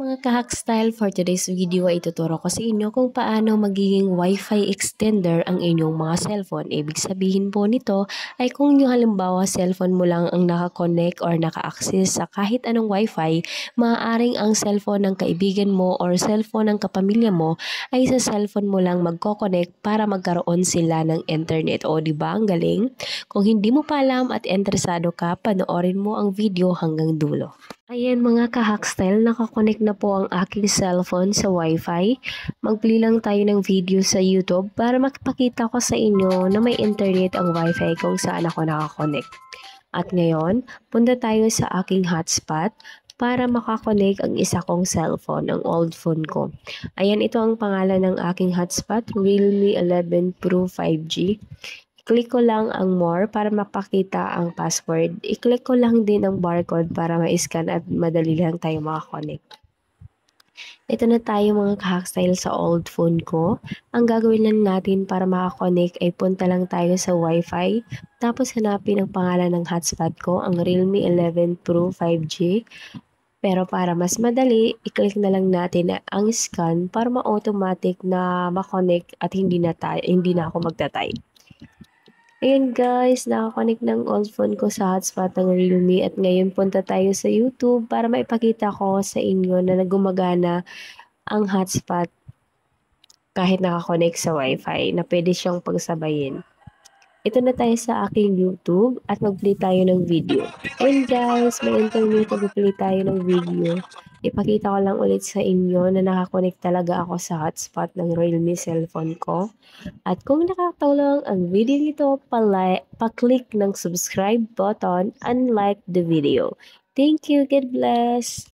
Mga kahak style, for today's video ay ituturo ko sa inyo kung paano magiging Wi-Fi extender ang inyong mga cellphone. Ibig sabihin po nito ay kung yung halimbawa cellphone mo lang ang nakakonect or naka-access sa kahit anong Wi-Fi, maaaring ang cellphone ng kaibigan mo or cellphone ng kapamilya mo ay sa cellphone mo lang magko-connect para magkaroon sila ng internet. O di ba ang galing? Kung hindi mo pa alam at interesado ka, panoorin mo ang video hanggang dulo. Ayan mga ka-Hackstyle, nakakonect na po ang aking cellphone sa Wi-Fi. Mag-play lang tayo ng video sa YouTube para makipakita ko sa inyo na may internet ang Wi-Fi kung saan ako nakakonect. At ngayon, punta tayo sa aking hotspot para makakonect ang isa kong cellphone, ang old phone ko. Ayan, ito ang pangalan ng aking hotspot, Realme 11 Pro 5G. Click ko lang ang more para mapakita ang password. I-click ko lang din ang barcode para ma-scan at madali lang tayo makakonect. Ito na tayo mga ka-Hackstyle sa old phone ko. Ang gagawin lang natin para makakonect ay punta lang tayo sa Wi-Fi. Tapos hanapin ang pangalan ng hotspot ko, ang Realme 11 Pro 5G. Pero para mas madali, i-click na lang natin ang scan para ma-automatic na makonect at hindi na ako magta-type. Ayan guys, nakakonect ng old phone ko sa hotspot ng Realme at ngayon punta tayo sa YouTube para maipakita ko sa inyo na gumagana ang hotspot kahit nakakonect sa Wi-Fi na pwede siyang pagsabayin. Ito na tayo sa aking YouTube at mag-play tayo ng video. Ayun guys, may internet, mag-play tayo ng video. Ipakita ko lang ulit sa inyo na nakakonect talaga ako sa hotspot ng Realme cellphone ko. At kung nakatulong ang video nito, pa-click ng subscribe button and like the video. Thank you, God bless!